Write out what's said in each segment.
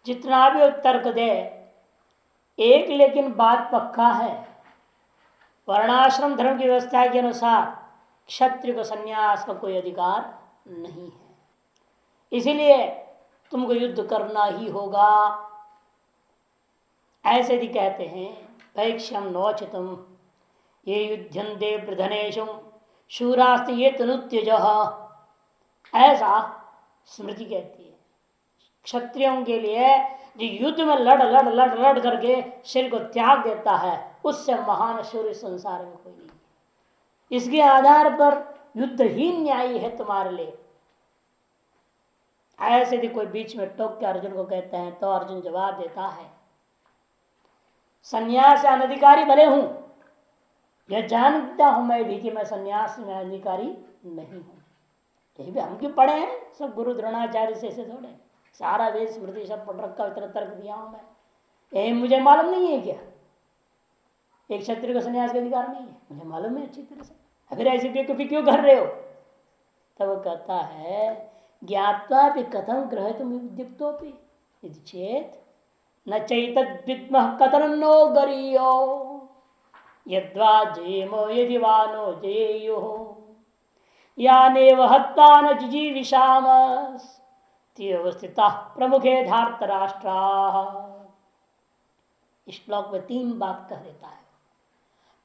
जितना भी वो तर्क दे, एक लेकिन बात पक्का है, वर्णाश्रम धर्म की व्यवस्था के अनुसार क्षत्रिय को संन्यास का कोई अधिकार नहीं है। इसीलिए तुमको युद्ध करना ही होगा। ऐसे भी कहते हैं, भैक्ष्यम नोचितम ये युद्धन्ते प्रधनेशु शूरास्त ये तनुत्यज, ऐसा स्मृति कहती है। क्षत्रियों के लिए जो युद्ध में लड़ लड़ लड़ लड़ करके शरीर को त्याग देता है, उससे महान शूर संसार में कोई नहीं है। इसके आधार पर युद्ध ही न्यायी है तुम्हारे लिए। ऐसे भी कोई बीच में टोक के अर्जुन को कहते हैं तो अर्जुन जवाब देता है, संन्यास से अनधिकारी भले हूं, यह जानता हूं मैं भी कि मैं संन्यास में अधिकारी नहीं हूं। यही भी हम क्यों पढ़े हैं, सब गुरु द्रोणाचार्य से थोड़े, सारा वेद स्मृति सब पढ़ रखा, इतना तर्क दिया हूं मैं। यही मुझे मालूम नहीं है क्या एक क्षत्रिय को संन्यास का अधिकार नहीं है? मुझे मालूम है अच्छी तरह से। अगर ऐसे बेवकूफी क्यों कर रहे हो? तब वो कहता है, ज्ञात्वा भी कथम ग्रह तुम उद्युक्तोपि चेत न चैतद विद्मः कतरन्नो गरीयो यद्वा जेमो यदि वानो जेयो यानेव हत्वा न जिजीविषामस्थिता प्रमुखे धार्तराष्ट्रा। इस श्लोक में तीन बात कह देता है।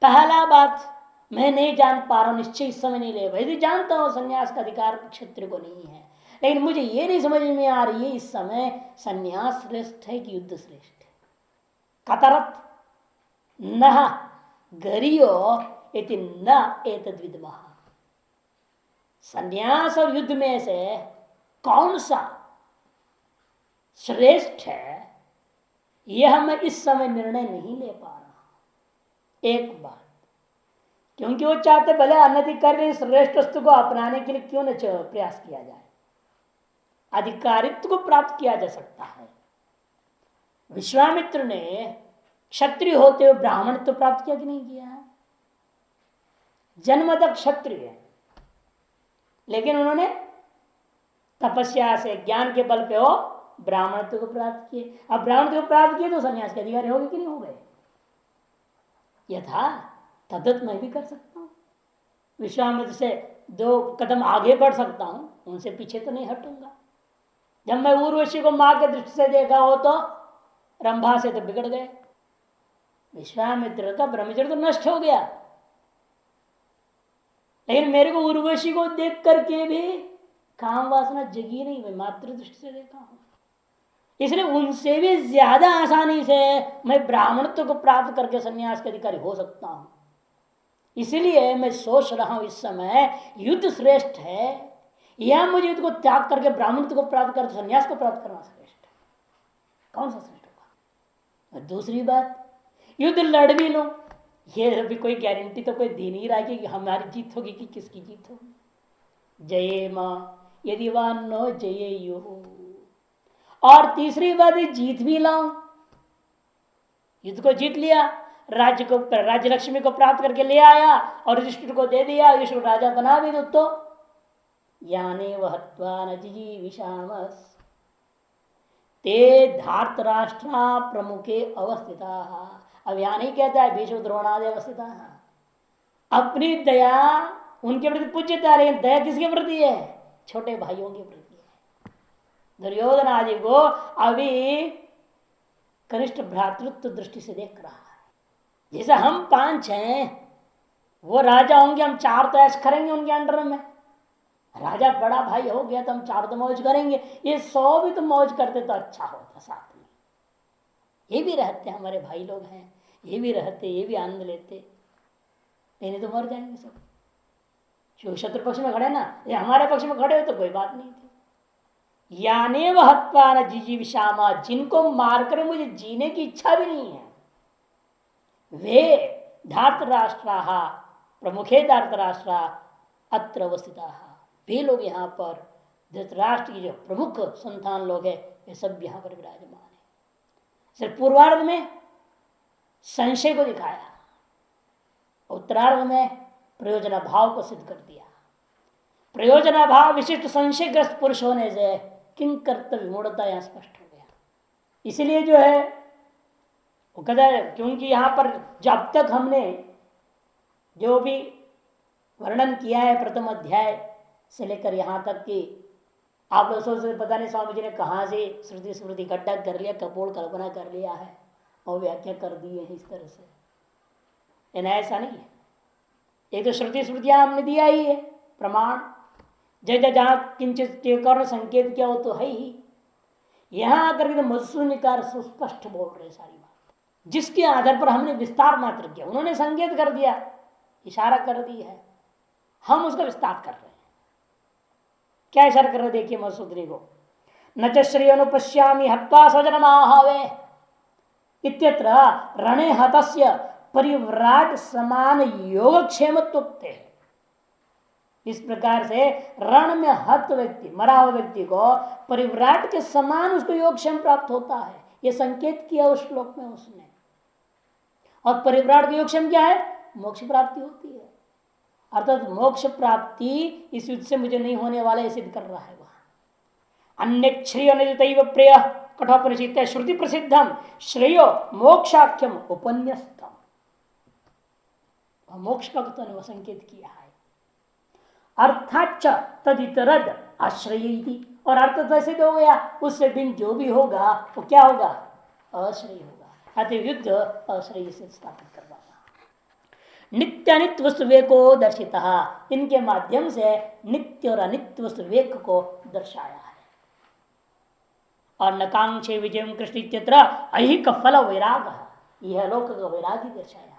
पहला बात, मैं नहीं जान पा रहा हूं, निश्चय इस समय नहीं ले, वैसे जानता हूं संन्यास का अधिकार क्षत्रिय को नहीं है, लेकिन मुझे ये नहीं समझ में आ रही है इस समय संन्यास श्रेष्ठ है कि युद्ध श्रेष्ठ है। कतरत न गरियो इति न एतद् विद्मः, संन्यास और युद्ध में से कौन सा श्रेष्ठ है, यह मैं इस समय निर्णय नहीं ले पा रहा। एक बात, क्योंकि वो चाहते भले अनधिकारी श्रेष्ठ वस्तु को अपनाने के लिए क्यों न प्रयास किया जाए, अधिकारित्व को प्राप्त किया जा सकता है। विश्वामित्र ने क्षत्रिय होते हुए ब्राह्मणत्व प्राप्त किया कि नहीं किया? जन्मतः क्षत्रिय, लेकिन उन्होंने तपस्या से ज्ञान के बल पे वो ब्राह्मणत्व को प्राप्त किए। अब ब्राह्मणत्व को प्राप्त किए तो संन्यास के अधिकारी हो गए कि नहीं हो गए? यथा तद्वत मैं भी कर सकता हूं, विश्वामित्र से 2 कदम आगे बढ़ सकता हूं, उनसे पीछे तो नहीं हटूंगा। जब मैं उर्वशी को मां के दृष्टि से देखा हो तो रंभा से तो बिगड़ गए, विश्वामित्र का ब्रह्मचर्य तो नष्ट हो गया, लेकिन मेरे को उर्वशी को देख करके भी काम वासना जगी नहीं, मैं मात्र दृष्टि से देखा हूं। इसलिए उनसे भी ज्यादा आसानी से मैं ब्राह्मणत्व को प्राप्त करके संन्यास के अधिकारी हो सकता हूं। इसलिए मैं सोच रहा हूं इस समय युद्ध श्रेष्ठ है या मुझे युद्ध को त्याग करके ब्राह्मणत्व को प्राप्त करके संन्यास को प्राप्त करना श्रेष्ठ है? कौन सा श्रेष्ठ होगा? दूसरी बात, युद्ध लड़ भी लो, ये अभी कोई गारंटी तो कोई दे नहीं रहा कि हमारी जीत होगी कि किसकी जीत होगी। जये मां यदि वानो जये यो। और तीसरी बात, जीत भी लाऊं, युद्ध को जीत लिया, राज्य को, राज्य लक्ष्मी को प्राप्त करके ले आया और युधिष्ठिर को दे दिया, युधिष्ठिर राजा बना भी दो तो याने वहत्वा न जिजीविषामस् ते धार्तराष्ट्रा प्रमुखे अवस्थिता। अब यहां नहीं कहता है भीष्म द्रोणादि अवस्थिता, अपनी दया उनके प्रति पूज्यता, लेकिन दया किसके प्रति है? छोटे भाइयों के प्रति है। दुर्योधन आदि को अभी कनिष्ठ भ्रातृत्व दृष्टि से देख रहा है। जैसे हम 5 हैं, वो राजा होंगे, हम 4 तो ऐश करेंगे उनके अंडर में, राजा बड़ा भाई हो गया तो हम 4 तो मौज करेंगे, ये 100 भी तो मौज करते तो अच्छा होता साथ में। ये भी रहते हमारे भाई लोग हैं, ये भी रहते, ये भी आनंद लेते, नहीं तो मर जाएंगे सब। जो शत्रु पक्ष में खड़े ना, ये हमारे पक्ष में खड़े हो तो कोई बात नहीं थी। याने वहत्वा न जिजीविषामा, जिनको मारकर मुझे जीने की इच्छा भी नहीं है, वे धार्तराष्ट्रा प्रमुखे धार्तराष्ट्रा अत्र अवस्थिता, वे लोग यहाँ पर धृतराष्ट्र की जो प्रमुख संतान लोग हैं वे सब यहाँ पर विराजमान है। सिर्फ पूर्वार्ध में संशय को दिखाया, उत्तरार्ध में प्रयोजना भाव को सिद्ध कर दिया। प्रयोजना भाव विशिष्ट संशयग्रस्त पुरुष होने से किंग कर्तव्य मूढ़ता यहां स्पष्ट हो गया। इसलिए जो है वो कहता है, क्योंकि यहां पर जब तक हमने जो भी वर्णन किया है प्रथम अध्याय से लेकर यहां तक कि आप लोग सोच पता नहीं स्वामी जी ने कहां से श्रुति स्मृति इकट्ठा कर लिया, कपोल कल्पना कर लिया है और व्याख्या कर दी है इस तरह से। ऐसा नहीं है, एक तो श्रुति स्मृतियां हमने दिया ही है प्रमाण, जैसे जहां किंचित कर्ण संकेत किया वो तो है ही। यहां आकर के मधुसूनिकार सुस्पष्ट बोल रहे सारी बात, जिसके आधार पर हमने विस्तार मात्र किया, उन्होंने संकेत कर दिया, इशारा कर दी है, हम उसका विस्तार कर रहे हैं। क्या इशारा कर रहे देखिए मधुसूदनी को, न च श्री अनुपश्यामी हत्वा स्वजनमाहवे इत्यत्र रणे हतस्य परिव्राट समान योगक्षेमत्वुक्ते। इस प्रकार से रण में हत व्यक्ति, मरा हुआ व्यक्ति को परिव्राट के समान उसको योगक्षेम प्राप्त होता है, यह संकेत किया उस श्लोक में उसने। और परिव्राट का योगक्षेम क्या है? मोक्ष प्राप्ति होती है, अर्थात मोक्ष प्राप्ति इस युद्ध से मुझे नहीं होने वाला है सिद्ध कर रहा है वहां। अन्य श्रेय नितैव प्रिय कठोपनिषद श्रुति प्रसिद्धम श्रेयो मोक्षाख्यम उपन्यस्तम, मोक्ष का तो संकेत किया है। अर्थाच तदितरद आश्रय, और अर्थ तो सिद्ध हो गया, उससे बिन जो भी होगा वो क्या होगा? आश्रय होगा। अतः युद्ध आश्रय से स्थापित करवाना। नित्य अनित्य वस्तु विवेको दर्शिता, इनके माध्यम से नित्य और अनित्य वस्तु विवेक को दर्शाया है। और नकांक्षे विजय कृष्ण इत्यत्र अहिक फल वैराग, यह लोक का वैराग ही दर्शाया है।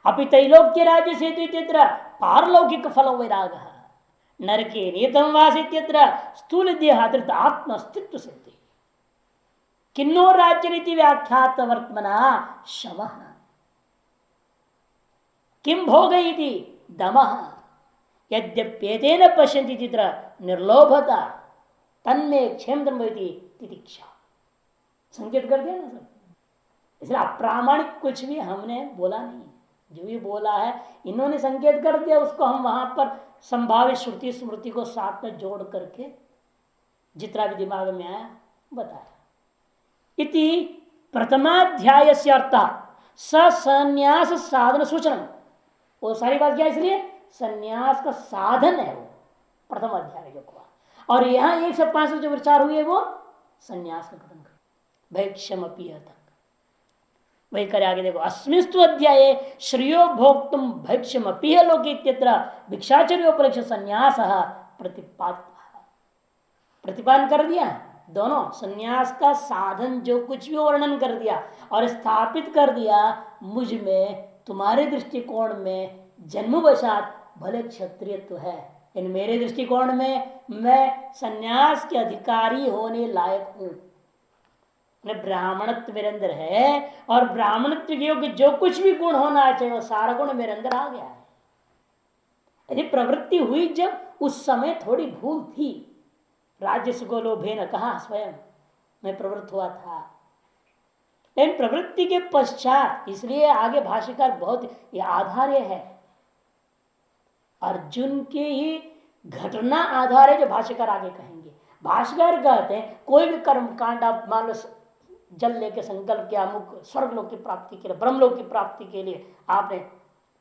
अभी त्रैलोक्य राज्य से इत्यत्र पारलौकिक फल वैराग, नरके नियतम वास इत्यत्र स्थूल देहादृत आत्म अस्तित्व सिद्धि, किन्नो राज्य नीति व्याख्यात वर्तमना शम किम भोग इति दमः यद्यप्येतेन पश्यन्ति चित्र निर्लोभता तन्मे क्षेम तितिक्षा। संकेत कर दिया ना सब, इसलिए अप्रामाणिक कुछ भी हमने बोला नहीं, जो भी बोला है इन्होंने संकेत कर दिया, उसको हम वहां पर संभावित श्रुति स्मृति को साथ में जोड़ करके जितना भी दिमाग में आया बताया। इति प्रथमाध्याय से अर्थ सन्यास साधन सूचना, वो सारी बात क्या, इसलिए सन्यास का साधन है वो प्रथम अध्याय जो हुआ। और यहां 1 से 5 जो विचार हुए वो सन्यास का कथन कर भैक्षम तक वही करे। आगे देखो, अस्मिस्तु अध्याय श्रियो भोक्तुम भैक्षम अपीह लोके इत्यत्र भिक्षाचर्योपलक्ष्य सन्यास प्रतिपादन कर दिया। दोनों सन्यास का साधन जो कुछ भी वर्णन कर दिया और स्थापित कर दिया मुझ में, तुम्हारे दृष्टिकोण में जन्मवशात भले क्षत्रियत्व है, इन मेरे दृष्टिकोण में मैं सन्यास के अधिकारी होने लायक हूं, ब्राह्मणत्व मेरे अंदर है और ब्राह्मणत्व के योग्य जो कुछ भी गुण होना चाहिए वो सारा गुण मेरे अंदर आ गया है। यदि प्रवृत्ति हुई जब उस समय थोड़ी भूल थी, राज्य सुखो लोभे न कहा स्वयं मैं प्रवृत्त हुआ था, लेकिन प्रवृत्ति के पश्चात, इसलिए आगे भाष्यकार बहुत ये आधार्य है, अर्जुन के ही घटना आधार है जो भाष्यकार आगे कहेंगे। भाष्यकार कहते हैं कोई भी कर्म कांड आप मान लो जल लेके संकल्प किया, अमुक स्वर्ग लोक की प्राप्ति के लिए, ब्रह्म लोक की प्राप्ति के लिए आपने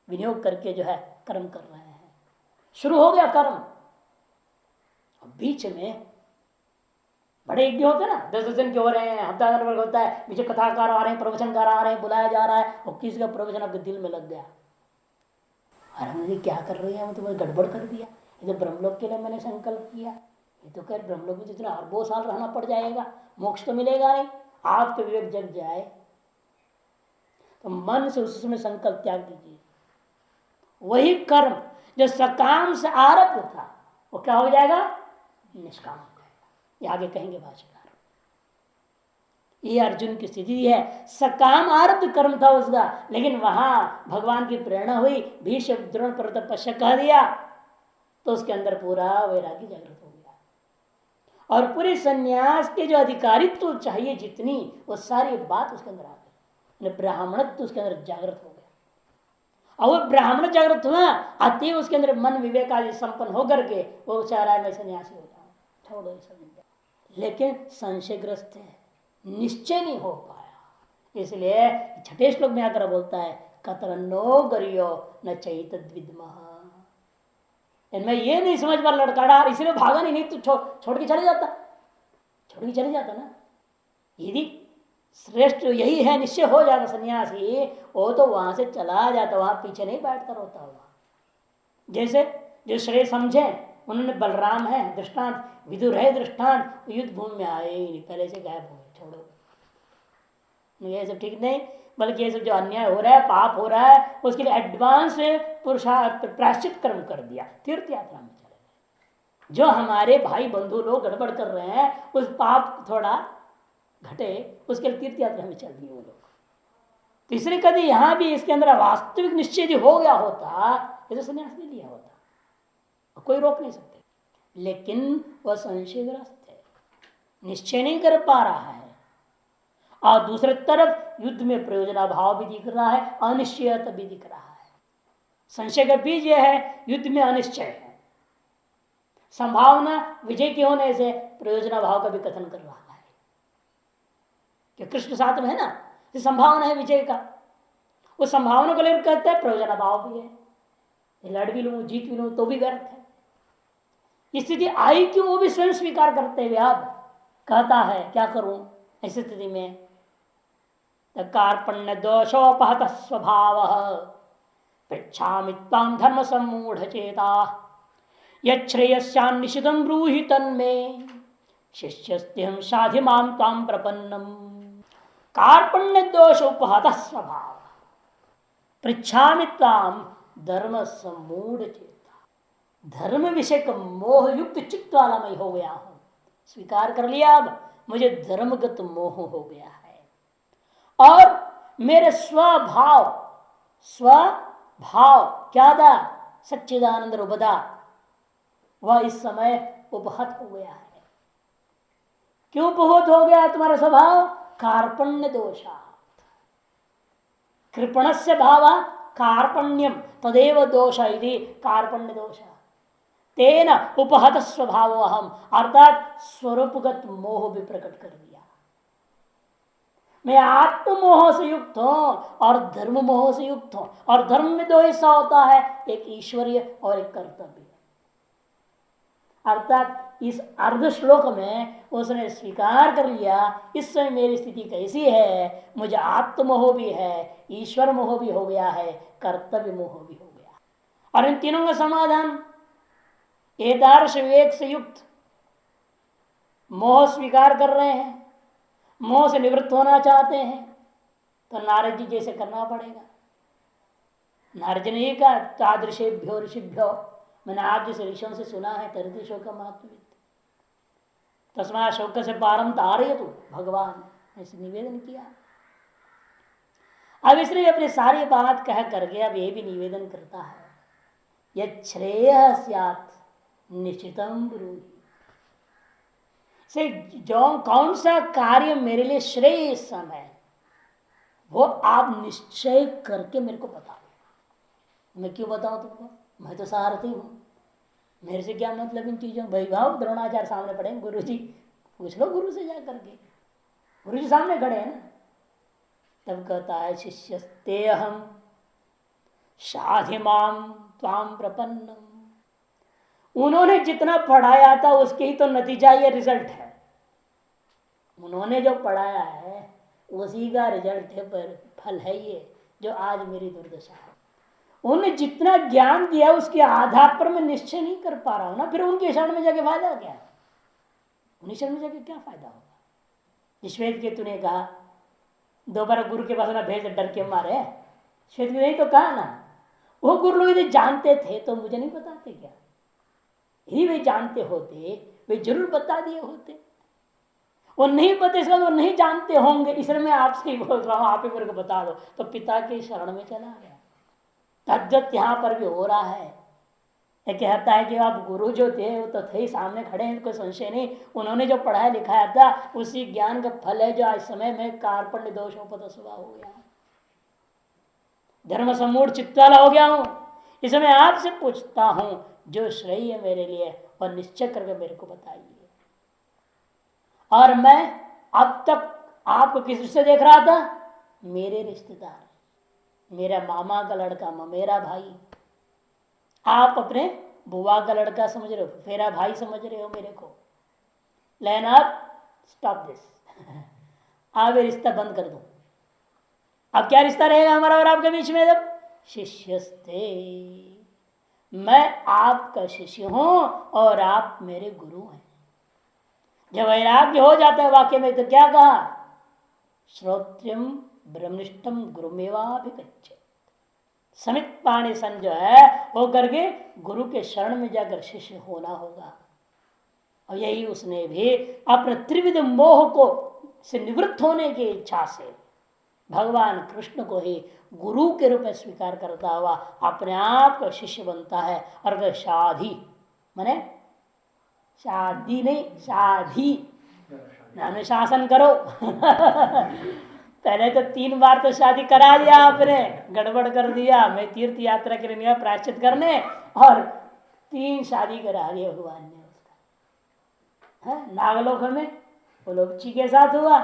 विनियोग करके जो है कर्म कर रहे हैं, शुरू हो गया कर्म, बीच में बड़े यज्ञ होते हैं ना, 10 दिन के हो रहे हैं, हफ्ता वर्ग होता है, पीछे कथाकार आ रहे हैं, प्रवचनकार आ रहे हैं, बुलाया जा रहा है, और किसी का प्रवचन आपके दिल में लग गया, अरे मुझे क्या कर रही है, तो गड़बड़ कर दिया, ये तो ब्रह्मलोक के लिए मैंने संकल्प किया, ये तो कह ब्रह्मलोक में जितना अरबों साल रहना पड़ जाएगा, मोक्ष तो मिलेगा नहीं। आपके विवेक जग जाए तो मन से उस समय संकल्प त्याग दीजिए, वही कर्म जो सकाम से आरब्ध था वो क्या हो जाएगा? निष्काम हो जाएगा। ये आगे कहेंगे भाष्यकार। ये अर्जुन की स्थिति है, सकाम आरब्ध कर्म था उसका, लेकिन वहां भगवान की प्रेरणा हुई, भीष्म द्रोण पर पश्य कह दिया तो उसके अंदर पूरा वैराग्य जागृत हो गया, और पूरे सन्यास के जो अधिकारित्व तो चाहिए जितनी, वो सारी बात उसके अंदर आ गई, ब्राह्मणत्व उसके अंदर जागृत हो गया। और वो ब्राह्मण जागृत हुआ, अति उसके अंदर मन विवेक आदि संपन्न होकर के वो चाह रहा है मैं सन्यासी हो जाऊं, छोड़ो ये सब। लेकिन संशयग्रस्त है, निश्चय नहीं हो पाया। इसलिए छठे श्लोक में आकर बोलता है कतरन्नो गरियो न चैत विद्मः, इनमें ये नहीं समझ पर लड़खड़ा, इसलिए भागा नहीं तो छोड़ के चले जाता, छोड़ के चले जाता ना। यदि श्रेष्ठ यही है, निश्चय हो जाता सन्यासी, वो तो वहां से चला जाता, वहां पीछे नहीं बैठता रहता हुआ। जैसे जो श्रेय समझे उन्होंने बलराम है दृष्टांत, विदुर है दृष्टांत, युद्ध भूमि में आए ही नहीं, पहले से गायब हो, छोड़ो ये सब ठीक नहीं। बल्कि ये सब जो अन्याय हो रहा है, पाप हो रहा है, उसके लिए एडवांस प्रायश्चित कर्म कर दिया, तीर्थ यात्रा में चले गए। जो हमारे भाई बंधु लोग गड़बड़ कर रहे हैं, उस पाप थोड़ा घटे, उसके लिए तीर्थ यात्रा में चल दिए वो लोग। तीसरी कभी यहां भी इसके अंदर वास्तविक निश्चय हो गया होता, ये तो संन्यास नहीं लिया होता, कोई रोक नहीं सकते। लेकिन वह संशयग्रस्त है, निश्चय नहीं कर पा रहा है, और दूसरी तरफ युद्ध में प्रयोजनाभाव भी दिख रहा है, अनिश्चयता भी दिख रहा है। संशय का बीज यह है, युद्ध में अनिश्चय है, संभावना विजय के होने से प्रयोजनाभाव का भी कथन कर रहा है कि कृष्ण साथ में है ना, संभावना है विजय का, उस संभावना को लेकर कहते हैं प्रयोजनाभाव भी है, लड़ भी लू जीत भी लू तो भी व्यर्थ है। स्थिति आई कि वो भी स्वयं स्वीकार करते हुए अब कहता है क्या करूं ऐसी स्थिति में, कार्पण्य दोषोपहत स्वभाव पृच्छामि त्वां धर्म सम्मूढ़ चेता यश्रेयस्यान्निशितं ब्रूहि तन्मे शिष्यस्त्यहं साधि मां त्वां प्रपन्नम। कार्पण्य दोषोपहत स्वभाव पृच्छामि त्वां धर्म सम्मूढ़ चेता, धर्म विषय का मोह युक्त चित्त वाला मैं हो गया हूं, स्वीकार कर लिया, अब मुझे धर्मगत मोह हो गया है, और मेरे स्वभाव क्या था सच्चिदानंद रूपदा, वह इस समय उपहत हो गया है। क्यों उपहत हो गया तुम्हारा स्वभाव? कार्पण्य दोषा, कृपणस्य भाव कार्पण्यम तदेव दोष यदि कार्पण्य दोष तेन उपहत स्वभाव अहम, अर्थात स्वरूपगत मोह भी प्रकट कर दिया। मैं आत्ममोह से युक्त हूं और धर्म मोह से युक्त हूं, और धर्म में दो हिस्सा होता है, एक ईश्वरीय और एक कर्तव्य। अर्थात इस अर्ध श्लोक में उसने स्वीकार कर लिया इस समय मेरी स्थिति कैसी है, मुझे आत्ममोह भी है, ईश्वर मोह भी हो गया है, कर्तव्य मोह भी हो गया। और इन तीनों का समाधान एदार्श विवेक से युक्त मोह स्वीकार कर रहे हैं, मोह से निवृत्त होना चाहते हैं, तो नारद जी जैसे करना पड़ेगा। नारद जी ने कहा तादृशेभ्यो ऋषिभ्यो, मैंने आप जैसे ऋषियों से सुना है तरति शोक महत्व, तस्मा शोक से पारम तारे तू भगवान, ऐसे निवेदन किया। अब इसने अपनी सारी बात कह करके अब ये भी निवेदन करता है, यह श्रेय स्यात् निश्चितम ब्रूहि, से जो कौन सा कार्य मेरे लिए श्रेय समय वो आप निश्चय करके मेरे को बता दो। मैं क्यों बताऊं तुमको, मैं तो सारथी हूं, मेरे से क्या मतलब इन चीजों। भाई भाव द्रोणाचार्य सामने पड़े, गुरु जी पूछ लो गुरु से जा करके, गुरु जी सामने खड़े हैं ना। तब कहता है शिष्यस्ते हम साधिमाम त्वाम प्रपन्नम, उन्होंने जितना पढ़ाया था उसके ही तो नतीजा ये रिजल्ट है, उन्होंने जो पढ़ाया है उसी का रिजल्ट है, पर फल है ये जो आज मेरी दुर्दशा है। उन्होंने जितना ज्ञान दिया उसके आधार पर मैं निश्चय नहीं कर पा रहा हूं ना, फिर उनके शरण में जाके फायदा क्या है, उन्हीं शरण में जाके क्या फायदा होगा। श्वेत केतु ने कहा दोबारा गुरु के पास ना भेज, डर के मारे। श्वेत केतु ने तो कहा ना, वो गुरु लोग यदि जानते थे तो मुझे नहीं बताते क्या, ही वे जानते होते वे जरूर बता दिए होते, वो नहीं पता इसका वो नहीं जानते होंगे, इसलिए मैं आपसे ही बोल रहा हूं, आप ही मेरे को बता दो। तो पिता के शरण में चला गया। तद्वत यहां पर भी हो रहा है, कहता है कि आप गुरु जो थे वो तो थे सामने खड़े हैं, कोई संशय नहीं, उन्होंने जो पढ़ाया लिखाया था उसी ज्ञान का फल है जो आज समय में कार्पण्य दोषोपत स्वभाव हो गया, धर्म सम्मूढ़ चित्त वाला हो गया हूं। इसमें मैं आपसे पूछता हूं जो श्रेय है मेरे लिए और निश्चय करके मेरे को बताइए। और मैं अब तक आपको किस रिश्ते देख रहा था? मेरे रिश्तेदार, मेरा मामा का लड़का, मेरा भाई। आप अपने बुआ का लड़का समझ रहे हो, मेरा भाई समझ रहे हो मेरे को। लेकिन अब स्टॉप दिस। आप ये रिश्ता बंद कर दो। अब क्या रिश्ता रहेगा हमारा और आपके बीच में? जब शिष्यस्ते, मैं आपका शिष्य हूं और आप मेरे गुरु हैं। जब वैराग्य हो जाता है वाक्य में, तो क्या कहा? श्रोत्रियम ब्रह्मनिष्ठम गुरुमेवाभिगच्छेत्। समित पाणी सन जो है वो करके गुरु के शरण में जाकर शिष्य होना होगा। और यही उसने भी अपने त्रिविध मोह को से निवृत्त होने की इच्छा से भगवान कृष्ण को ही गुरु के रूप में स्वीकार करता हुआ अपने आप का शिष्य बनता है। और शादी माने शादी नहीं, शादी अनुशासन करो। पहले तो 3 बार तो शादी करा दिया आपने, गड़बड़ कर दिया। मैं तीर्थ यात्रा के लिए प्रायश्चित करने, और 3 शादी करा दिया भगवान ने उसका। है नागलोक में वो लोची के साथ हुआ,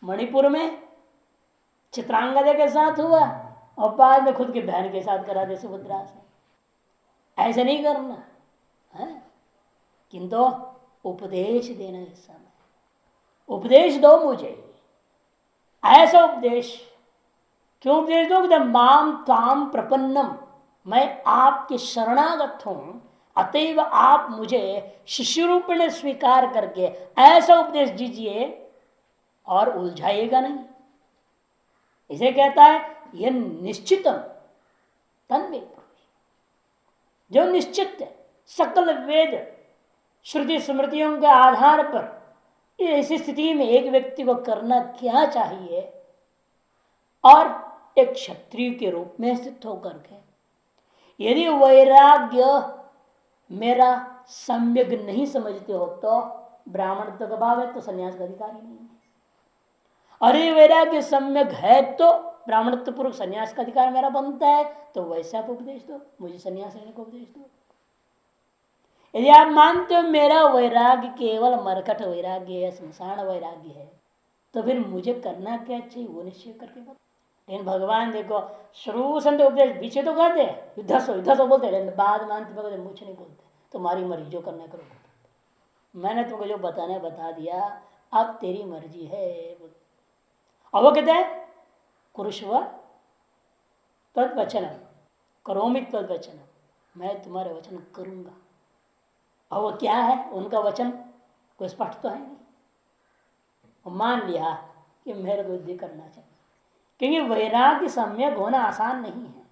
मणिपुर में चित्रांगदे के साथ हुआ, और बाद में खुद की बहन के साथ करा दे सुभद्रा से। ऐसे नहीं करना है, किंतु उपदेश देना। इस समय उपदेश दो मुझे, ऐसा उपदेश। क्यों उपदेश दो? माम ताम प्रपन्नम, मैं आपके शरणागत हूं, अतएव आप मुझे शिष्य रूप में स्वीकार करके ऐसा उपदेश दीजिए और उलझाइएगा नहीं। इसे कहता है यह निश्चितम तन्वे, जो निश्चित है सकल वेद श्रुति स्मृतियों के आधार पर ऐसी स्थिति में एक व्यक्ति को करना क्या चाहिए, और एक क्षत्रिय के रूप में स्थित होकर के यदि वैराग्य मेरा सम्यक नहीं समझते हो तो ब्राह्मण का भाव है, तो संन्यास का अधिकार ही नहीं है। अरे वैराग्य सम्यक है तो ब्राह्मणत्व पूर्वक संन्यास का अधिकार मेरा बनता है, तो वैसा आप उपदेश दो, मुझे संन्यास लेने को उपदेश दो। यदि आप मानते हो मेरा वैराग्य केवल मरकट वैराग्य है, संसार वैराग्य है, तो फिर मुझे करना क्या चाहिए वो निश्चय करके बता। लेकिन भगवान देखो शुरू से उपदेश पीछे तो कहते हैं युद्ध सो बोलते, लेकिन बाद में अंत में मुझे नहीं बोलते, तुम्हारी मर्जी जो करना करो। मैंने तुमको जो बताना बता दिया, अब तेरी मर्जी है। अब वो कहते हैं कुरुष्व तद वचन करोमि तद वचन, मैं तुम्हारे वचन करूंगा। और वो क्या है उनका वचन? कोई स्पष्ट तो है नहीं। मान लिया कि मेरे को युद्ध करना चाहिए, क्योंकि वैराग्य सम्यक होना आसान नहीं है।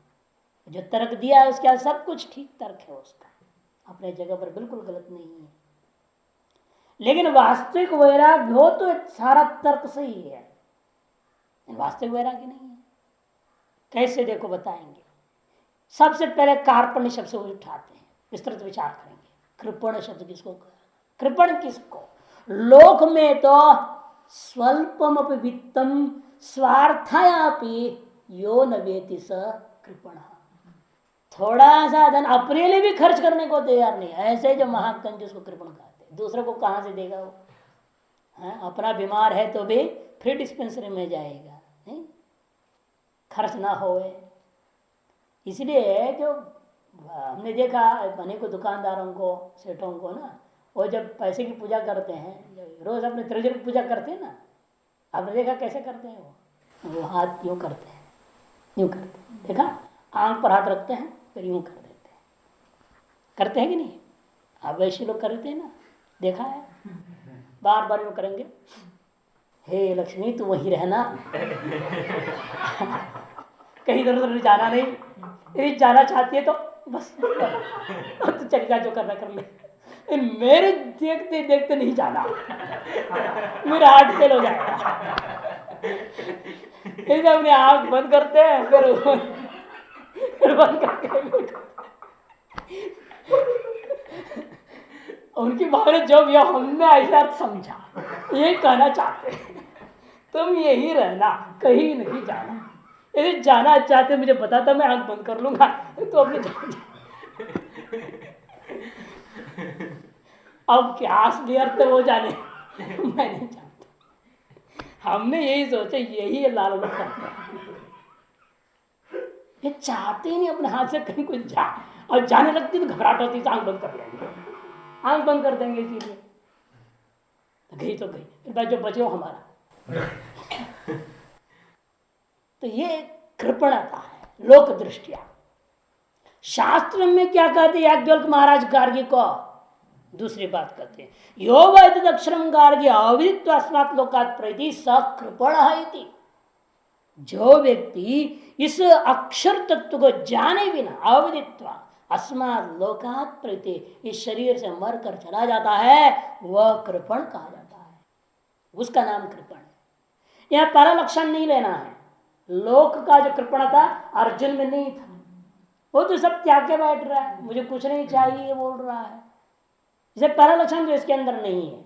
जो तर्क दिया है उसके सब कुछ ठीक तर्क है, उसका अपने जगह पर बिल्कुल गलत नहीं है। लेकिन वास्तविक वैराग्य हो तो सारा तर्क सही है, वास्तविक वैराग्य नहीं है। कैसे देखो बताएंगे। सबसे पहले कार्पण्य शब्द से उठाते हैं, विस्तृत विचार करेंगे। कृपण शब्द किसको? कृपण किसको? लोक में तो स्वल्पम वित्तम स्वार्थायापि यो न वेति स कृपण, थोड़ा सा धन अपने लिए भी खर्च करने को तैयार नहीं, ऐसे जो महाकंजूस को कृपण कहते हैं। दूसरे को कहां से देगा वो? अपना बीमार है तो भी फ्री डिस्पेंसरी में जाएगा, नहीं खर्च ना होए। इसलिए जो हमने देखा अनेकों दुकानदारों को, सेठों को ना, वो जब पैसे की पूजा करते हैं, रोज अपने त्रिजय की पूजा करते हैं ना, आपने देखा कैसे करते हैं? वो हाथ यूं करते हैं, यूं करते हैं, देखा? आंख पर हाथ रखते हैं फिर यूं कर देते हैं, करते हैं कि नहीं? आप वैसे लोग करते हैं ना, देखा है? बार बार यूं करेंगे, हे लक्ष्मी तू वहीं रहना, कहीं इधर उधर जाना नहीं, यदि जाना चाहती है तो बस तो चल जा, जो करना कर ले, मेरे देखते देखते नहीं जाना, मेरा हार्ट फेल हो जाएगा। अपने आंख बंद करते हैं फिर बंद करके उनकी भावना जो भी हमने ऐसा समझा, यही कहना चाहते हैं, तुम यही रहना, कहीं नहीं जाना। यदि जाना चाहते मुझे बताता, मैं आंख बंद कर लूंगा, तो अपने अब क्या असली अर्थ वो जाने, मैं नहीं जानता। हमने यही सोचा, यही लाल करते हैं। ये चाहते ही नहीं अपने हाथ से कहीं कुछ जा, और जाने लगती तो घबराहट होती तो आंख बंद कर लेंगे, आंख बंद कर देंगे इसीलिए। गई तो गई, फिर जो बचे हो हमारा। तो ये कृपणता है लोक दृष्टिया। शास्त्र में क्या कहते हैं याज्ञवल्क्य महाराज गार्गी को? दूसरी बात कहते हैं, यो वैदिक अक्षरम गार्गी अविदित्व अस्मात् लोकात् प्रति सकृपण है। जो व्यक्ति इस अक्षर तत्व को जाने बिना अविदित्व अस्मात् लोकात् प्रति इस शरीर से मरकर चला जाता है, वह कृपण कहा जाता है, उसका नाम कृपण है। यह पहला लक्षण नहीं लेना है। लोक का जो कृपण था अर्जुन में नहीं था, वो तो सब त्याग के बैठ रहा है, मुझे कुछ नहीं चाहिए बोल रहा है। इसे पहला लक्षण जो इसके अंदर नहीं है,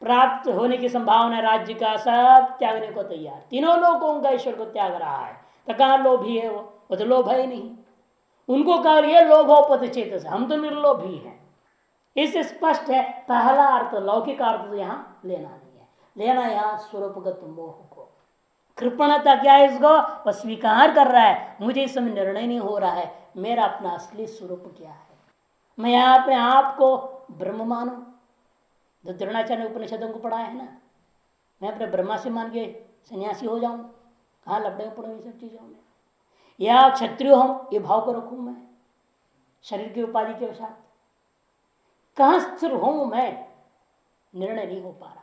प्राप्त होने की संभावना राज्य का सब त्यागने को तैयार, तीनों लोगों का ईश्वर को त्याग रहा है, तो कहाँ लोभी है? वो तो लोभ है ही नहीं। उनको कहा ये लोभोपत चेतस, हम तो निर्लोभी हैं। इससे स्पष्ट है पहला अर्थ लौकिक अर्थ तो यहाँ लेना नहीं है, लेना यहाँ स्वरूपगत मोह को। कृपणता क्या है? इसको वह स्वीकार कर रहा है, मुझे इस समय निर्णय नहीं हो रहा है मेरा अपना असली स्वरूप क्या है। मैं यहाँ अपने आप को ब्रह्म मानू, जो द्रोणाचार्य ने उपनिषदों को पढ़ा है ना, मैं अपने ब्रह्मा से मान के सन्यासी हो जाऊं, कहाँ लपड़े पड़े इन सब चीजों में, या क्षत्रिय हूं ये भाव को रखूं मैं शरीर की उपाधि के साथ, कहाँ स्थिर हूं मैं, निर्णय नहीं हो पा रहा है।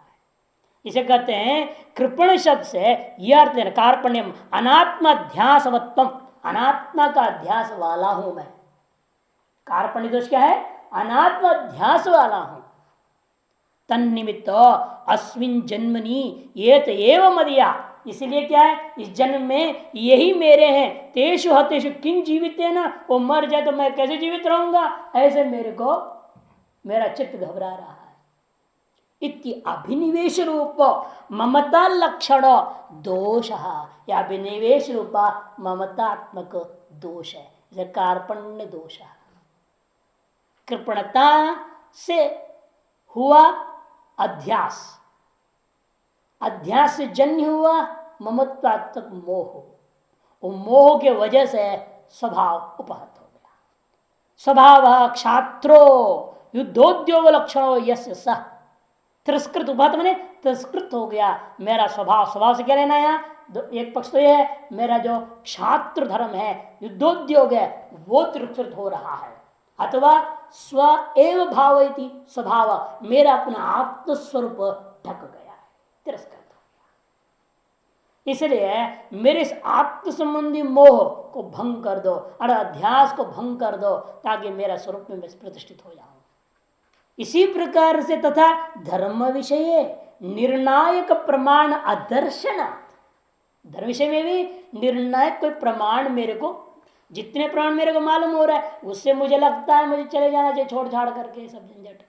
इसे कहते हैं कृपण शब्द से यह अर्थ है कार्पण्यम अनात्मा ध्यासवत्वम, अनात्मा का ध्यास वाला हूं मैं। कार्पण्य दोष क्या है? अनात्मा ध्यास वाला हूं। तन्निमित्त अस्मिन जन्मनि ये एव मदिया, इसलिए क्या है इस जन्म में यही मेरे हैं। तेषु हतेषु किं जीवित है ना, वो मर जाए तो मैं कैसे जीवित रहूंगा, ऐसे मेरे को मेरा चित्त घबरा रहा है। इति अभिनिवेश रूप ममता लक्षण दोष, या अभिनिवेश रूपा ममतात्मक दोष है, इसे कार्पण्य दोष है। कृपणता से हुआ अध्यास, अध्यास से जन्य हुआ ममत्वात्मक मोह, वो मोह के वजह से स्वभाव उपहत हो गया। स्वभाव क्षात्रो युद्धोद्योग लक्षणों यस्य सह, तिरस्कृत उपहत मैंने तिरस्कृत हो गया मेरा स्वभाव। स्वभाव से क्या लेना है यहाँ? एक पक्ष तो यह है मेरा जो क्षात्र धर्म है, युद्धोद्योग है, वो तिरस्कृत हो रहा है, अथवा स्व एव भावयति स्वभाव, मेरा अपना आत्मस्वरूप ढक गया है, तिरस्कृत हो गया। इसलिए मेरे इस आत्म संबंधी मोह को भंग कर दो और अध्यास को भंग कर दो, ताकि मेरा स्वरूप में मैं प्रतिष्ठित हो जाऊं। इसी प्रकार से तथा धर्म विषय निर्णायक प्रमाण अदर्शन, धर्म विषय में भी निर्णायक कोई प्रमाण मेरे को, जितने प्रमाण मेरे को मालूम हो रहा है उससे मुझे लगता है मुझे चले जाना चाहिए छोड़ छाड़ करके सब झंझट।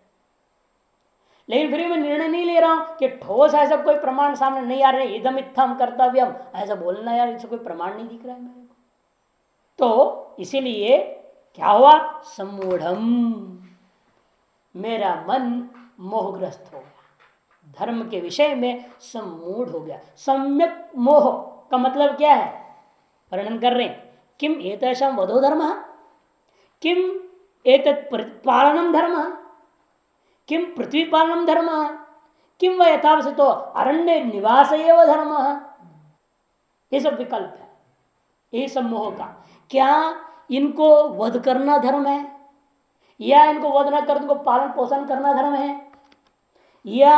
लेकिन फिर मैं निर्णय नहीं ले रहा हूं कि ठोस ऐसा कोई प्रमाण सामने नहीं आ रहे, इदम इत्थम कर्तव्यम ऐसा बोलना, यार इससे कोई प्रमाण नहीं दिख रहा है मेरे को। तो इसीलिए क्या हुआ? सम्मूढ़म, मेरा मन मोहग्रस्त हो गया, धर्म के विषय में सम्मूढ़ हो गया। सम्यक मोह का मतलब क्या है? वर्णन कर रहे हैं, किम एतेषां वधो धर्म, किम एतत् पालनम धर्म, किम पृथ्वी पालनम धर्म, किम व यथावतो अरण्य निवास एव धर्म। ये सब विकल्प है, ये सब मोह का। क्या इनको वध करना धर्म है, या इनको वध न कर इनको पालन पोषण करना धर्म है, या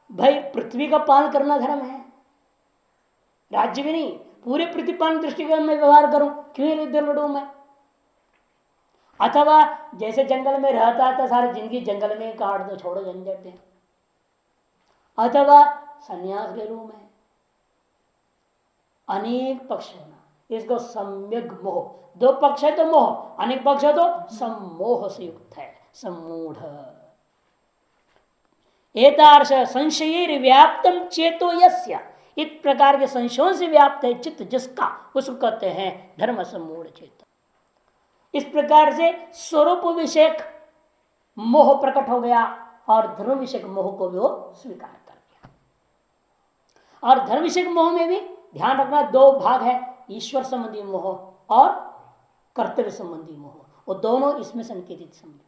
भाई पृथ्वी का पालन करना धर्म है? राज्य भी नहीं, पूरे प्रतिपालन दृष्टिकोण में व्यवहार करूं, क्यों इधर लड़ू मैं? अथवा जैसे जंगल में रहता था सारी जिंदगी जंगल में काट दो, छोड़ो झंझट है, अथवा संन्यास ले लू मैं। अनेक पक्ष है ना, इसको सम्यक मोह, दो पक्ष है तो मोह, अनेक पक्ष है तो सम्मोह से युक्त है, सम्मूढ़। एतार्श संशय व्याप्तम चेतो यस्य, इस प्रकार के संशयों से व्याप्त है चित्त जिसका, उसको कहते हैं धर्म सम्मूढ़ चित्त। इस प्रकार से स्वरूप विषयक मोह प्रकट हो गया और धर्म विषयक मोह को भी वो स्वीकार कर लिया। और धर्म विषय मोह में भी ध्यान रखना, दो भाग है, ईश्वर संबंधी मोह और कर्तव्य संबंधी मोह। वो दोनों इसमें संकेतित समझो,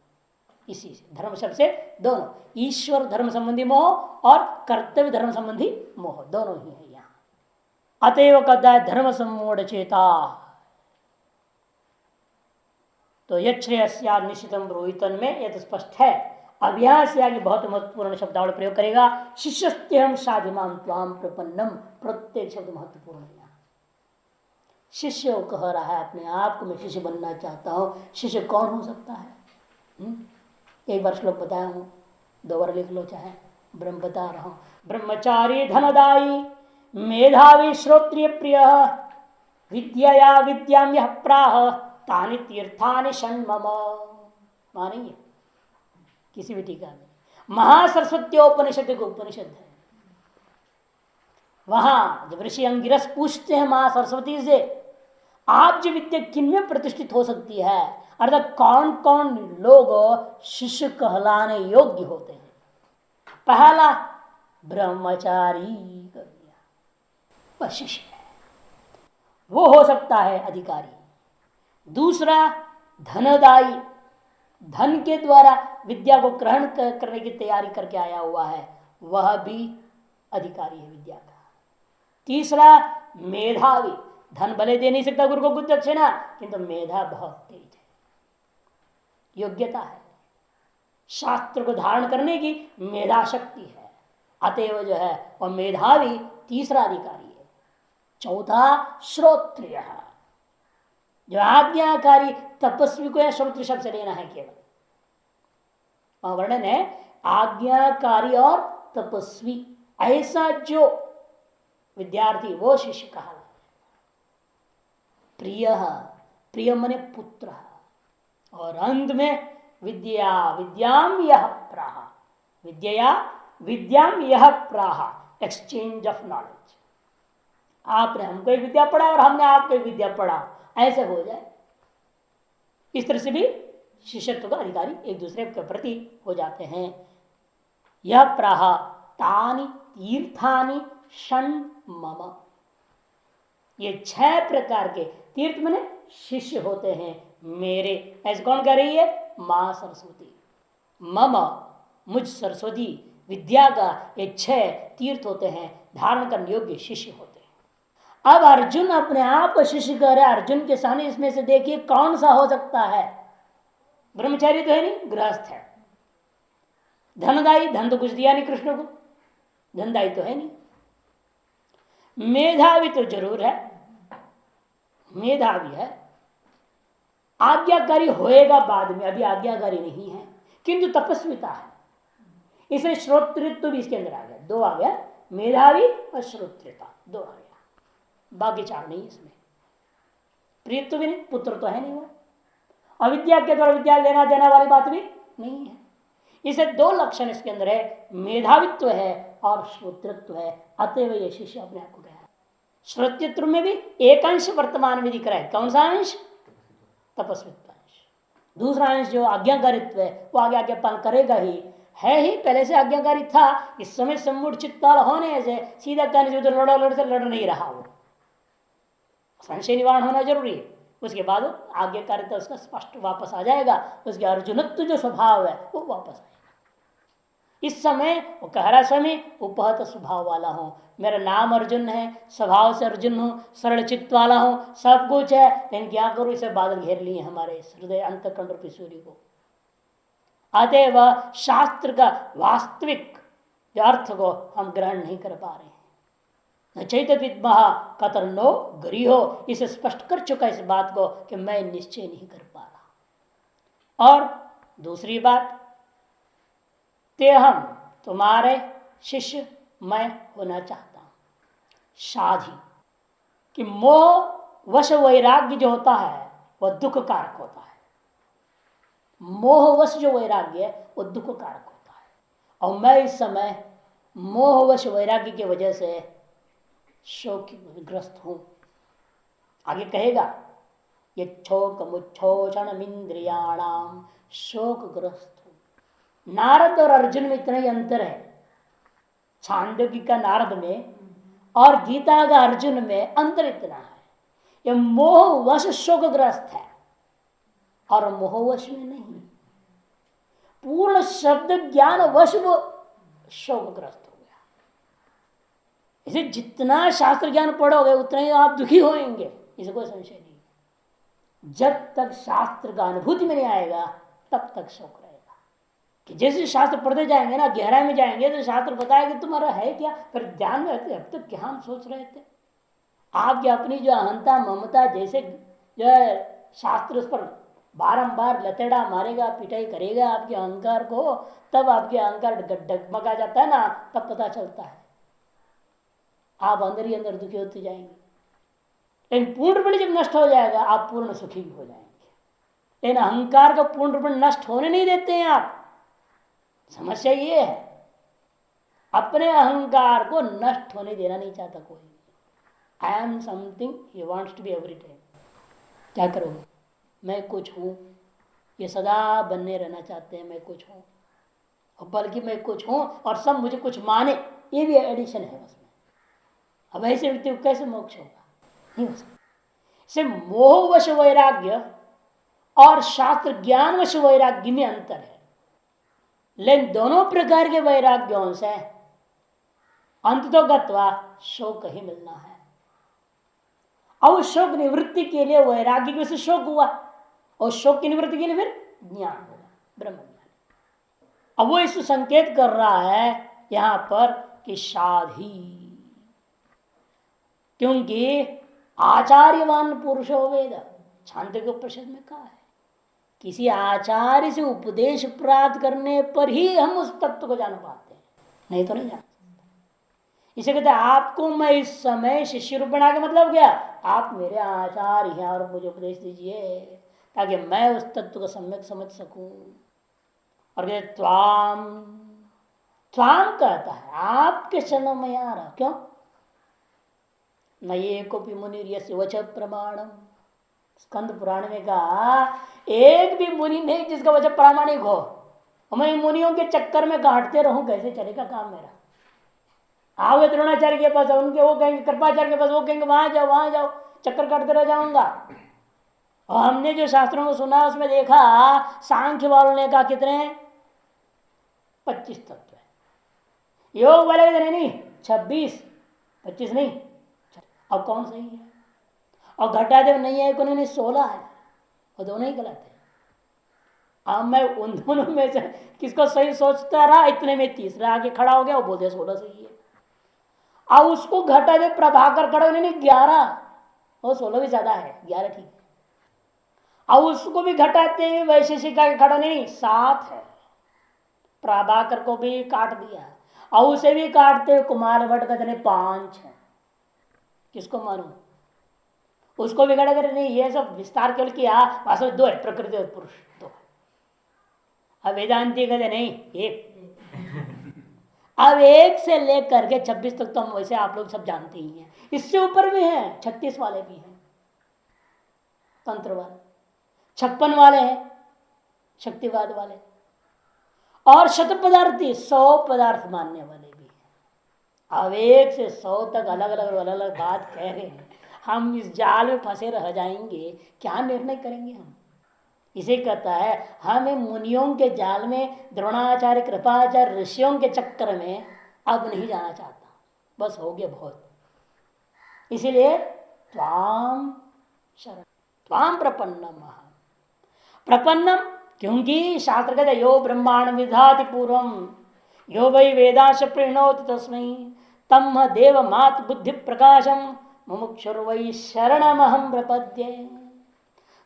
इसी से धर्म शब्द से दोनों, ईश्वर धर्म संबंधी मोह और कर्तव्य धर्म संबंधी मोह, दोनों ही है यहाँ। अतएव कहता है धर्म सम्मूढ़ चेता, तो यश्रेयस्या निश्चितम रोहितन में यह तो स्पष्ट है। अब यहां से आगे बहुत महत्वपूर्ण शब्दावली प्रयोग करेगा, शिष्यस्त्यहम साधिमान त्वाम प्रपन्नम, प्रत्येक शब्द महत्वपूर्ण है। शिष्य कह रहा है अपने आप को मैं शिष्य बनना चाहता हूं। शिष्य कौन हो सकता है? एक बार श्लोक बताया हूं, दो बार लिख लो चाहे, ब्रह्म बता रहा हूं। ब्रह्मचारी धनदायी मेधावी श्रोत्रिय प्रिय विद्या विद्याम यह प्राह तानि तीर्थानि षण्मम। मानेंगे किसी भी टीका में, महासरस्वत्योपनिषद को उपनिषद है, वहां जब ऋषि अंगिरस पूछते हैं मां सरस्वती से, आप जो विद्या किन में प्रतिष्ठित हो सकती है, अर्थात कौन कौन लोग शिष्य कहलाने योग्य होते हैं। पहला ब्रह्मचारी कर दिया, वह शिष्य है, वो हो सकता है अधिकारी। दूसरा धनदायी, धन के द्वारा विद्या को ग्रहण करने की तैयारी करके आया हुआ है, वह भी अधिकारी है विद्या का। तीसरा मेधावी, धन भले दे नहीं सकता गुरु को कुछ दक्षिणा, किंतु मेधा बहुत तेज है, योग्यता है, शास्त्र को धारण करने की मेधा शक्ति है, अतएव जो है वह मेधावी तीसरा अधिकारी है। चौथा श्रोत्रिय, जो आज्ञाकारी तपस्वी को श्रोत्र शब्द से लेना है केवल, वर्णन है आज्ञाकारी और तपस्वी, ऐसा जो विद्यार्थी वो शिष्य कहा। प्रिय, प्रिय मने पुत्र, और अंत में विद्या विद्याम यह प्राह, विद्या विद्याम यह प्राह, एक्सचेंज ऑफ नॉलेज। आपने हमको एक विद्या पढ़ा और हमने आपको एक विद्या पढ़ा, ऐसे हो जाए। इस तरह से भी शिष्यत्व का अधिकारी एक दूसरे के प्रति हो जाते हैं। यह प्राह तानि तीर्थानि षण्मम, ये 6 प्रकार के तीर्थ मने शिष्य होते हैं मेरे। ऐसे कौन कह रही है? मां सरस्वती। मम, मुझ सरस्वती विद्या का ये 6 तीर्थ होते हैं, धारण करने योग्य शिष्य होते हैं। अब अर्जुन अपने आप को शिष्य कह रहे हैं। अर्जुन के सामने इसमें से देखिए कौन सा हो सकता है? ब्रह्मचारी तो है नहीं, गृहस्थ है। धनदायी, धन तो कुछ दिया नहीं कृष्ण को, धनदायी तो है नहीं। मेधावी तो जरूर है, मेधावी है। आज्ञाकारी होएगा बाद में, अभी आज्ञाकारी नहीं है, किंतु तपस्विता है, इसलिए श्रोत्रित्व भी इसके अंदर आ गया। 2 आ गया, मेधावी और श्रोत्रिता 2 आ गया, बाकी 4 नहीं इसमें। प्रियत्व भी नहीं, पुत्र तो है नहीं वो, अविद्या के द्वारा विद्या लेना देना वाली बात भी नहीं है। इसे 2 लक्षण इसके अंदर है, मेधावित्व है और श्रोतृत्व है, अतएव ये शिष्य अपने आप को गया। श्रोतृत्व में भी एक अंश वर्तमान में दिख रहा है, कौन सा अंश? तपस्वित्व अंश। दूसरा अंश जो आज्ञाकारित्व है वो आगे आज्ञा पालन करेगा ही, है ही, पहले से आज्ञाकारी था, इस समय सम्मूढ़ चित्त होने से सीधा कहने से उधर लड़ नहीं रहा, वो संशय निवारण होना जरूरी है। उसके बाद आज्ञाकारिता उसका स्पष्ट वापस आ जाएगा, उसके अर्जुनत्व जो स्वभाव है वो वापस आएगा। इस समय वो कह रहा स्वामी उपहत स्वभाव वाला हूं, मेरा नाम अर्जुन है, स्वभाव से अर्जुन हूं, सरल चित्त वाला हूं, सब कुछ है, लेकिन क्या करूं, इसे बादल घेर लिए हमारे हृदय अंतःकरण रूपी सूर्य को। अतएव शास्त्र का वास्तविक जो अर्थ को हम ग्रहण नहीं कर पा रहे हैं। न चैतन्य कतरनो गरीहो, इसे स्पष्ट कर चुका इस बात को कि मैं निश्चय नहीं कर पा रहा। और दूसरी बात, ते हम तुम्हारे शिष्य मैं होना चाहता हूं। शाधी कि मोह वश वैराग्य जो होता है वह दुख कारक होता है। मोहवश जो वैराग्य है वो दुख कारक होता है, और मैं इस समय मोहवश वैराग्य की वजह से शोकग्रस्त हूं। आगे कहेगा ये शोक मुच्छोषण इंद्रियाणाम शोकग्रस्त हूं। नारद और अर्जुन में इतना ही अंतर है। छांदोग्य का नारद में और गीता का अर्जुन में अंतर इतना है, ये मोहवश शोकग्रस्त है और मोहवश में नहीं। पूर्ण शब्द ज्ञान वश वो शोकग्रस्त हो गया। इसे जितना शास्त्र ज्ञान पढ़ोगे उतना ही आप दुखी होंगे, इसे कोई संशय नहीं। जब तक शास्त्र का अनुभूति में नहीं आएगा तब तक शोक रहेगा। कि जैसे शास्त्र पढ़ते जाएंगे ना, गहराई में जाएंगे तो शास्त्र बताएगा तुम्हारा है क्या, फिर ध्यान में रहते अब तक क्या हम सोच रहे थे। आपकी अपनी जो अहंता ममता जैसे जो है शास्त्र उस पर बारंबार लतेड़ा मारेगा, पिटाई करेगा आपके अहंकार को, तब आपके अहंकार डगमगा जाता है ना, तब पता चलता है। आप अंदर ही अंदर दुखी होते जाएंगे, लेकिन पूर्ण रूप जब नष्ट हो जाएगा आप पूर्ण सुखी भी हो जाएंगे। लेकिन अहंकार को पूर्ण रूप नष्ट होने नहीं देते हैं आप। समस्या ये है, अपने अहंकार को नष्ट होने देना नहीं चाहता कोई। I am something he wants to be every time. क्या करोगे, मैं कुछ हूं, ये सदा बनने रहना चाहते हैं, मैं कुछ हूं, और बल्कि मैं कुछ हूं और सब मुझे कुछ माने, ये भी एडिशन है उसमें। अब ऐसे व्यक्ति को कैसे मोक्ष होगा, नहीं हो सकता। से मोहवश वैराग्य और शास्त्र ज्ञानवश वैराग्य में अंतर है। लेकिन दोनों प्रकार के वैराग्यों से अंत तो गत्वा शोक ही मिलना है। अब शोक निवृत्ति के लिए वैराग्य की वजह से शोक हुआ, और शोक की निवृत्ति के लिए फिर ज्ञान होगा, ब्रह्म ज्ञान। अब वो इस संकेत कर रहा है यहां पर कि शाधी, क्योंकि आचार्यवान पुरुषो वेद, छांदोग्य उपनिषद में कहा है किसी आचार्य से उपदेश प्राप्त करने पर ही हम उस तत्व को जान पाते हैं, नहीं तो नहीं जान सकते। इसे कहते हैं आपको मैं इस समय शिष्य रूप बना के मतलब क्या, आप मेरे आचार्य हैं और मुझे उपदेश दीजिए ताकि मैं उस तत्व को सम्यक समझ सकूं। और कहते त्वाम, त्वाम कहता है आपके चरणों में आ रहा। क्यों, न ये कोपी मुनि वच प्रमाणम, स्कंद पुराण में कहा एक भी मुनि नहीं जिसका वचन प्रामाणिक हो। मैं मुनियों के चक्कर में काटते रहूं, कैसे चलेगा काम मेरा। आओगे द्रोणाचार्य के पास, उनके वो कहेंगे, कृपाचार्य के पास वो कहेंगे वहां जाओ वहां जाओ, चक्कर काटते रह जाऊंगा। और हमने जो शास्त्रों को सुना उसमें देखा सांख्य वालों ने कहा कितने 25 तत्व है, योग वाले नहीं 26, 25 नहीं। अब कौन सही है, और घटादेव नहीं है उन्होंने 16 है, वो दोनों ही गलत है। अब मैं उन दोनों में से किसको सही सोचता रहा, इतने में तीसरा आगे खड़ा हो गया, वो बोलते 16 सही है। अब उसको घटादेव प्रभाकर खड़ा उन्होंने 11, वो 16 भी ज्यादा है, 11 ठीक है। अब उसको भी घटाते हुए वैशेषिक खड़ा नहीं 7 है, प्रभाकर को भी काट दिया, और उसे भी काटते हुए कुमार भट्ट का 5 है। किसको मानूं, उसको भी खड़ा करे नहीं, ये सब विस्तार केवल किया, वास्तव में 2 है, प्रकृति और पुरुष 2। अब वेदांति कहते नहीं एक। अब 1 से लेकर के 26 तक तो हम वैसे आप लोग सब जानते ही हैं, इससे ऊपर भी हैं, 36 वाले भी हैं तंत्र वाले, 56 वाले हैं शक्तिवाद वाले, और शत पदार्थी 100 पदार्थ मानने वाले भी हैं। अब 1 से 100 तक अलग अलग बात कह रहे हैं, हम इस जाल में फंसे रह जाएंगे, क्या निर्णय करेंगे हम। इसे कहता है हमें मुनियों के जाल में, द्रोणाचार्य कृपाचार्य ऋषियों के चक्कर में अब नहीं जाना चाहता, बस हो गया बहुत। इसीलिए त्वाम शरण, त्वाम प्रपन्नम, प्रपन्नम, क्योंकि शास्त्र कहते यो ब्रह्मांड विधाति पूर्वम यो वै वेदांश प्रणोति तस्मै तम देव मात बुद्धि प्रकाशम मुमुक्षुर्वै शरणमहं प्रपद्ये।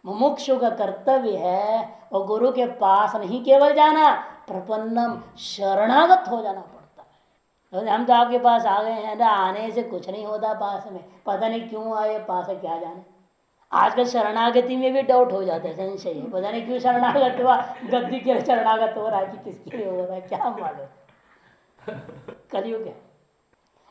मुमुक्षु का कर्तव्य है और गुरु के पास नहीं केवल जाना, प्रपन्नम शरणागत हो जाना पड़ता है। हम तो आपके पास आ गए हैं ना, आने से कुछ नहीं होता, पास में पता नहीं क्यों आए, पास है क्या जाने। आजकल शरणागति में भी डाउट हो जाता है, संशय है, पता नहीं क्यों शरणागत हुआ, गद्दी के शरणागत हो रहा है कि किसके लिए हो रहा है, क्या मालूम, कलयुग है।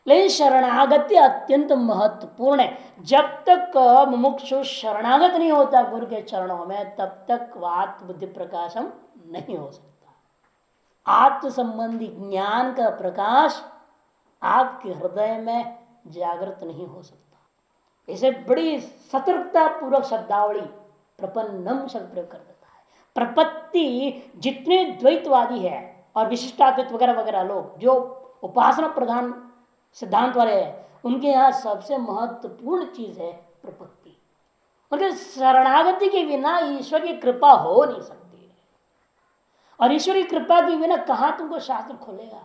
लेकिन शरणागति अत्यंत महत्वपूर्ण है। जब तक मुमुक्षु शरणागत नहीं होता गुरु के चरणों में, तब तक आत्म बुद्धि प्रकाशम नहीं हो सकता। आत्म संबंधी ज्ञान का प्रकाश आपके हृदय में जागृत नहीं हो सकता। इसे बड़ी सतर्कता पूर्वक शब्दावली प्रपन्नम शब्द प्रयोग कर देता है। प्रपत्ति जितने द्वैतवादी है और विशिष्टाद्वैत वगैरह वगैरह लोग जो उपासना प्रधान सिद्धांत वाले हैं, उनके यहाँ सबसे महत्वपूर्ण चीज है प्रपत्ति। मतलब शरणागति के बिना ईश्वर की कृपा हो नहीं सकती है। और ईश्वर की कृपा के बिना कहां तुमको शास्त्र खोलेगा,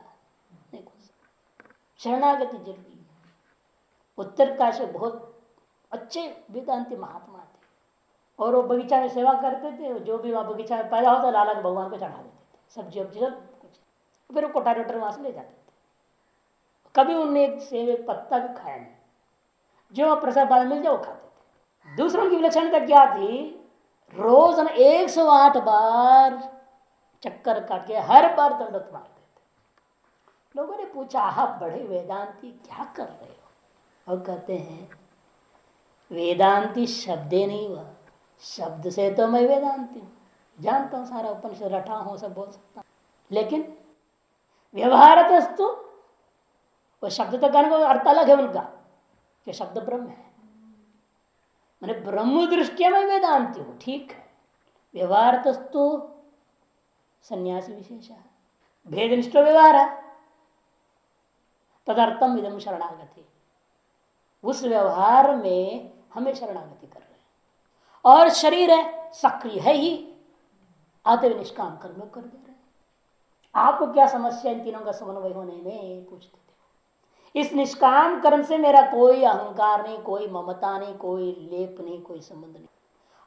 नहीं खोल सकता। शरणागति जरूरी है। उत्तरकाशी से बहुत अच्छे वेदांती महात्मा थे और वो बगीचा में सेवा करते थे। जो भी वहां बगीचा में पैदा होता लाला के भगवान को चढ़ा देते थे, सब्जी वब्जी सब कुछ। फिर वो कोठार वोटर वहां से ले जाते थे। कभी उनने एक सेब एक पत्ता भी खाया नहीं, जो प्रसाद बाद मिल जाए वो खाते थे। दूसरों की विलक्षणता क्या थी, रोज 108 बार चक्कर काट के हर बार दंडवत मारते थे। लोगों ने पूछा आप बड़े वेदांती क्या कर रहे हो? और कहते हैं वेदांती शब्दे नहीं हुआ, शब्द से तो मैं वेदांती हूँ, जानता हूँ सारा उपनिषद रटा हूँ, सब बोल सकता हूँ, लेकिन व्यवहारतस्तु वो शब्द तो कहने का अर्थ अलग है उनका कि शब्द ब्रह्म है। मैंने ब्रह्म दृष्टिया में वेदांति हूं, ठीक है। व्यवहारतस्तु सन्यासी विशेष है, भेदनिष्ठ व्यवहार है। तदर्थम इदम शरणागति, उस व्यवहार में हमें शरणागति कर रहे हैं। और शरीर है सक्रिय है ही, आते निष्काम कर्म कर दे रहे हैं। आपको क्या समस्या इन तीनों का समन्वय होने में पूछते थे। इस निष्काम कर्म से मेरा कोई अहंकार नहीं, कोई ममता नहीं, कोई लेप नहीं, कोई संबंध नहीं,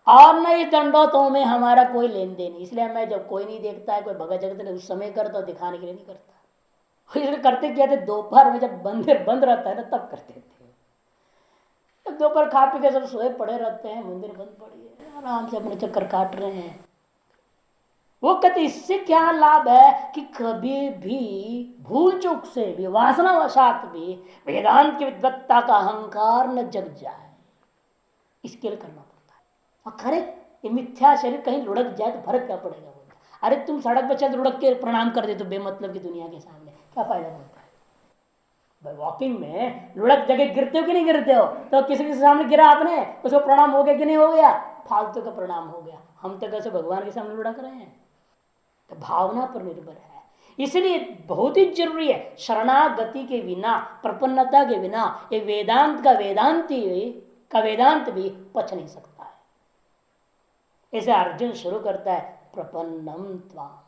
और न इस दंडोतों में हमारा कोई लेन देन नहीं। इसलिए मैं जब कोई नहीं देखता है, कोई भगत जगत नहीं, उस समय करता, दिखाने के लिए नहीं करता। इसलिए करते क्या थे, दोपहर में जब मंदिर बंद रहता है ना तब करते थे। जब दोपहर खा पी के सब सोए पड़े रहते हैं, मंदिर बंद पड़ी है, आराम से अपने चक्कर काट रहे हैं। वो कहते इससे क्या लाभ है कि कभी भी भूल चूक से भी, वासनावशात भी वेदांत की विद्वत्ता का अहंकार न जग जाए, इसके लिए करना पड़ता है। और खरे ये मिथ्या शरीर कहीं लुढ़क जाए तो फर्क क्या पड़ेगा? बोलता अरे तुम सड़क पर चल लुढ़क के प्रणाम कर दे तो बेमतलब की दुनिया के सामने क्या फायदा होता है? भाई वॉकिंग में लुढ़क जगह गिरते हो कि नहीं गिरते हो? तो किसी के सामने गिरा आपने, उसको प्रणाम हो गया कि नहीं हो गया? फालतू का प्रणाम हो गया। हम तो कैसे भगवान के सामने लुढ़क रहे हैं? तो भावना पर निर्भर है। इसलिए बहुत ही जरूरी है, शरणागति के बिना, प्रपन्नता के बिना एक वेदांत का वेदांत भी पच नहीं सकता है। इसे अर्जुन शुरू करता है प्रपन्नम त्वाम।